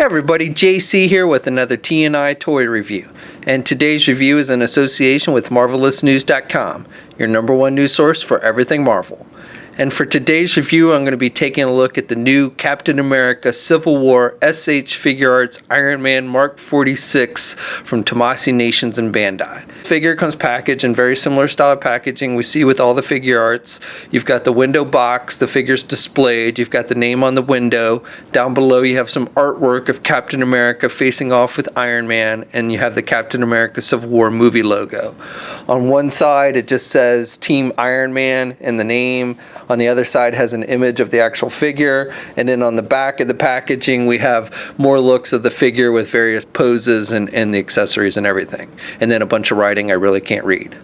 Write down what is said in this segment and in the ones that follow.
Hey everybody, JC here with another T&I toy review. And today's review is in association with MarvelousNews.com, your #1 news source for everything Marvel. And for today's review, I'm going to be taking a look at the new Captain America Civil War SH Figuarts Iron Man Mark-46 from Tamasi Nations and Bandai. The figure comes packaged in very similar style packaging we see with all the Figuarts. You've got the window box, the figure's displayed, you've got the name on the window. Down below you have some artwork of Captain America facing off with Iron Man, and you have the Captain America Civil War movie logo. On one side it just says Team Iron Man and the name. On the other side has an image of the actual figure, and then on the back of the packaging we have more looks of the figure with various poses and the accessories and everything. And then a bunch of writing I really can't read.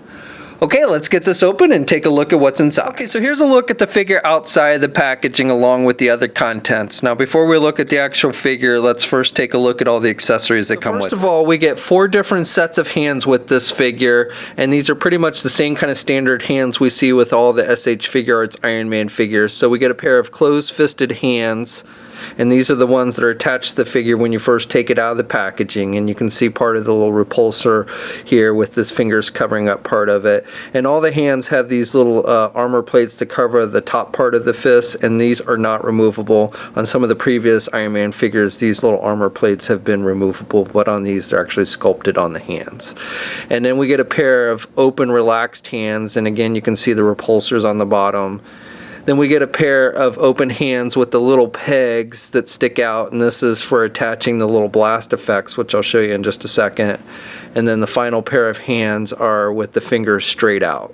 Okay, let's get this open and take a look at what's inside. Okay, so here's a look at the figure outside the packaging along with the other contents. Now before we look at the actual figure, let's first take a look at all the accessories that come with it. First of all, we get 4 different sets of hands with this figure, and these are pretty much the same kind of standard hands we see with all the SH Figuarts Iron Man figures. So we get a pair of closed-fisted hands, and these are the ones that are attached to the figure when you first take it out of the packaging, and you can see part of the little repulsor here with this fingers covering up part of it. And all the hands have these little armor plates to cover the top part of the fist, and these are not removable. On some of the previous Iron Man figures these little armor plates have been removable, but on these they're actually sculpted on the hands. And then we get a pair of open relaxed hands, and again you can see the repulsors on the bottom. Then we get a pair of open hands with the little pegs that stick out, and this is for attaching the little blast effects, which I'll show you in just a second. And then the final pair of hands are with the fingers straight out.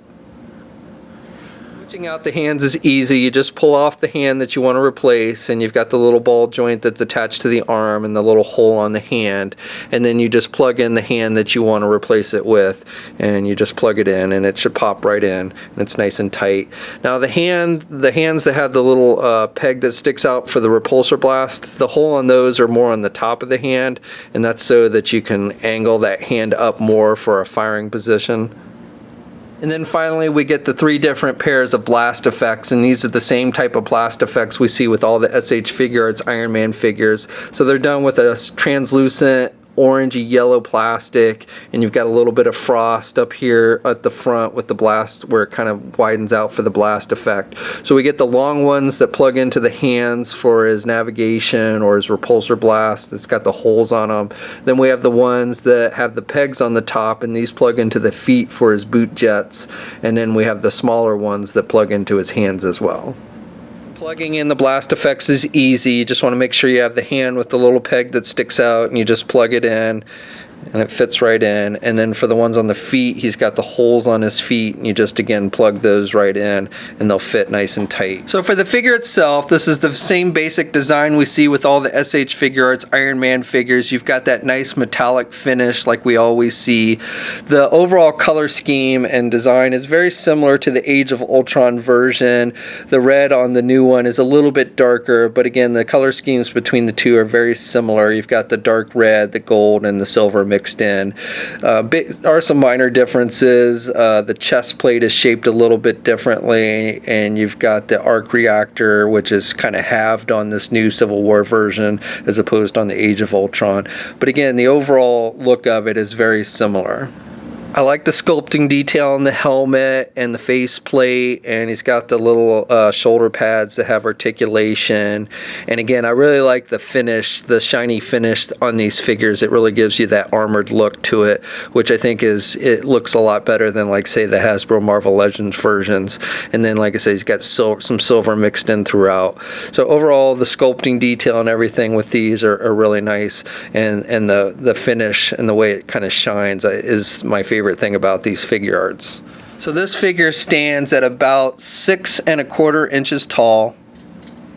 Switching out the hands is easy. You just pull off the hand that you want to replace, and you've got the little ball joint that's attached to the arm and the little hole on the hand, and then you just plug in the hand that you want to replace it with, and you just plug it in and it should pop right in, and it's nice and tight. Now the hands that have the little peg that sticks out for the repulsor blast, the hole on those are more on the top of the hand, and that's so that you can angle that hand up more for a firing position. And then finally we get the 3 different pairs of blast effects, and these are the same type of blast effects we see with all the SH Figuarts Iron Man figures. So they're done with a translucent orangey yellow plastic, and you've got a little bit of frost up here at the front with the blast where it kind of widens out for the blast effect. So we get the long ones that plug into the hands for his navigation or his repulsor blast. It's got the holes on them. Then we have the ones that have the pegs on the top, and these plug into the feet for his boot jets. And then we have the smaller ones that plug into his hands as well. Plugging in the blast effects is easy. You just want to make sure you have the hand with the little peg that sticks out, and you just plug it in and it fits right in. And then for the ones on the feet, he's got the holes on his feet, and you just again plug those right in and they'll fit nice and tight. So for the figure itself, this is the same basic design we see with all the SH Figuarts Iron Man figures. You've got that nice metallic finish like we always see. The overall color scheme and design is very similar to the Age of Ultron version. The red on the new one is a little bit darker, but again the color schemes between the two are very similar. You've got the dark red, the gold, and the silver mixed in. There are some minor differences. The chest plate is shaped a little bit differently, and you've got the arc reactor, which is kind of halved on this new Civil War version as opposed on the Age of Ultron. But again, the overall look of it is very similar. I like the sculpting detail on the helmet and the face plate, and he's got the little shoulder pads that have articulation. And again, I really like the finish, the shiny finish on these figures. It really gives you that armored look to it, which I think it looks a lot better than, like, say, the Hasbro Marvel Legends versions. And then, like I said, he's got some silver mixed in throughout. So overall, the sculpting detail and everything with these are really nice, and the finish and the way it kind of shines is my favorite thing about these Figuarts. So this figure stands at about 6 1/4 inches tall.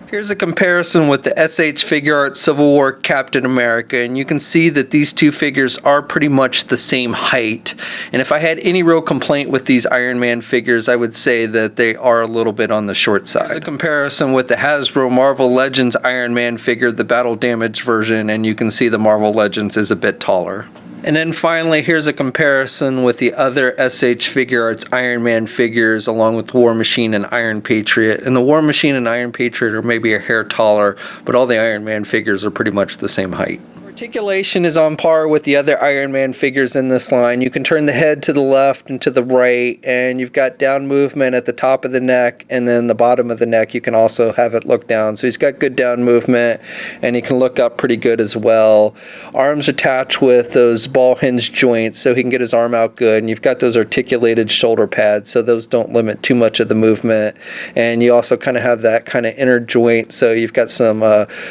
Here's a comparison with the SH Figuarts Civil War Captain America, and you can see that these two figures are pretty much the same height. And if I had any real complaint with these Iron Man figures, I would say that they are a little bit on the short side. Here's a comparison with the Hasbro Marvel Legends Iron Man figure, the battle damage version, and you can see the Marvel Legends is a bit taller. And then finally, here's a comparison with the other SH Figuarts Iron Man figures along with War Machine and Iron Patriot. And the War Machine and Iron Patriot are maybe a hair taller, but all the Iron Man figures are pretty much the same height. Articulation is on par with the other Iron Man figures in this line. You can turn the head to the left and to the right, and you've got down movement at the top of the neck, and then the bottom of the neck you can also have it look down. So he's got good down movement, and he can look up pretty good as well. Arms attached with those ball hinge joints so he can get his arm out good, and you've got those articulated shoulder pads so those don't limit too much of the movement. And you also kind of have that kind of inner joint, so you've got some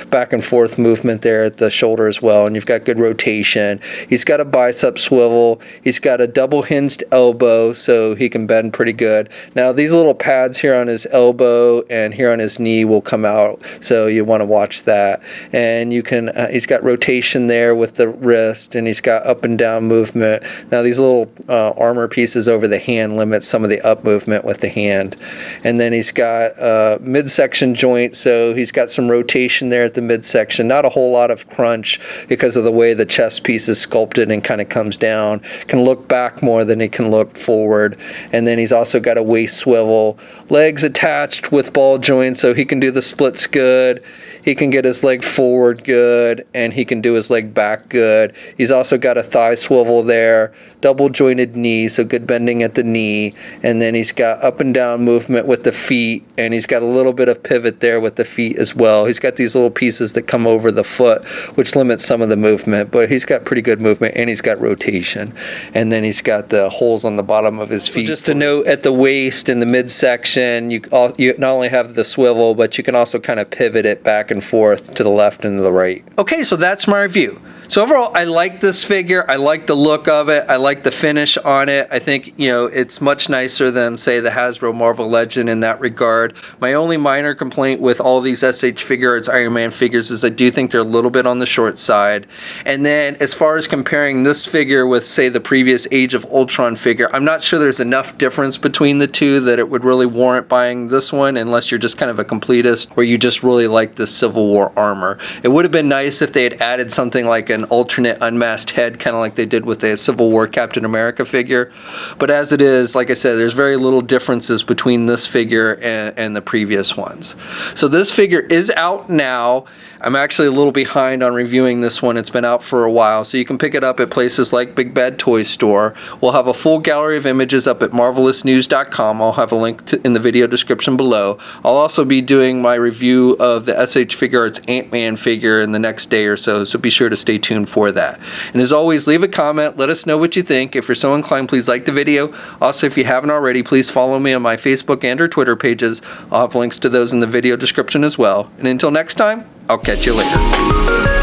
back and forth movement there at the shoulder as well. And you've got good rotation. He's got a bicep swivel. He's got a double hinged elbow, so he can bend pretty good. Now these little pads here on his elbow and here on his knee will come out, so you want to watch that. And you can he's got rotation there with the wrist, and he's got up and down movement. Now these little armor pieces over the hand limit some of the up movement with the hand. And then he's got midsection joint, so he's got some rotation there at the midsection. Not a whole lot of crunch because of the way the chest piece is sculpted and kind of comes down. Can look back more than he can look forward. And then he's also got a waist swivel. Legs attached with ball joints, so he can do the splits good. He can get his leg forward good, and he can do his leg back good. He's also got a thigh swivel there, double jointed knee, so good bending at the knee. And then he's got up and down movement with the feet, and he's got a little bit of pivot there with the feet as well. He's got these little pieces that come over the foot, which limits some of the movement, but he's got pretty good movement, and he's got rotation. And then he's got the holes on the bottom of his feet. So just a note, at the waist and the midsection, you not only have the swivel, but you can also kind of pivot it back and forth to the left and to the right. Okay, so that's my review. So overall, I like this figure. I like the look of it. I like the finish on it. I think, it's much nicer than, say, the Hasbro Marvel Legend in that regard. My only minor complaint with all these SH Figuarts Iron Man figures is I do think they're a little bit on the short side. And then as far as comparing this figure with, say, the previous Age of Ultron figure, I'm not sure there's enough difference between the two that it would really warrant buying this one unless you're just kind of a completist or you just really like the Civil War armor. It would have been nice if they had added something like an alternate unmasked head, kind of like they did with the Civil War Captain America figure. But as it is, like I said, there's very little differences between this figure and the previous ones. So this figure is out now. I'm actually a little behind on reviewing this one. It's been out for a while, so you can pick it up at places like Big Bad Toy Store. We'll have a full gallery of images up at marvelousnews.com. I'll have a link in the video description below. I'll also be doing my review of the SH Figuarts Ant-Man figure in the next day or so be sure to stay tuned for that. And as always, leave a comment. Let us know what you think. If you're so inclined, please like the video. Also, if you haven't already, please follow me on my Facebook and or Twitter pages. I'll have links to those in the video description as well. And until next time, I'll catch you later.